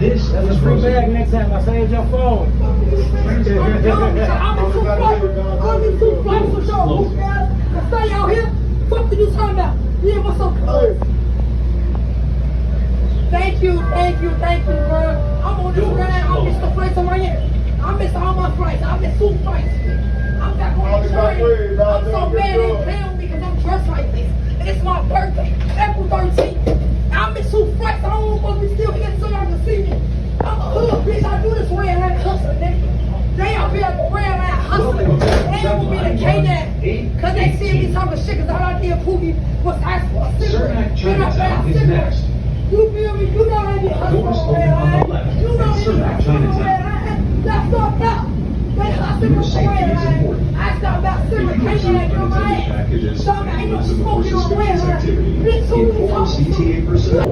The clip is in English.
This is Free Rosie. bag next time. I saved your phone. I'm in two flights for sure, man. I stay out here. Fuck you talking about? Yeah, what's up, cuz? Thank you, bro. I'm on this ride. I missed the flights on my head. I missed all my flights. I missed 2 flights. I'm back on the train. I'm so mad they playing with me because I'm dressed like this. And it's my birthday, April 13th. I missed 2 flights. I don't want to be still here so y'all can see me. I'm a hood bitch. I do this red line hustling, nigga. They up here at the red line hustling. They don't want me to K-Dad. Because they see me talking shit because all I did Pookie was ask for a cigarette. Chinatown is next. You feel me? You know they be hustling Doors on open red on the line. left. You know they be Certain hustling on Chinatown. red line. That's fucked up. They hustling Your on safety red is line. important. I thought about If cigarette you K-Dad receive on my unintended ass. packages Something and ain't no evidence of a more smoking on red suspicious line. activity, Bitch, who you inform talking to? CTA personnel.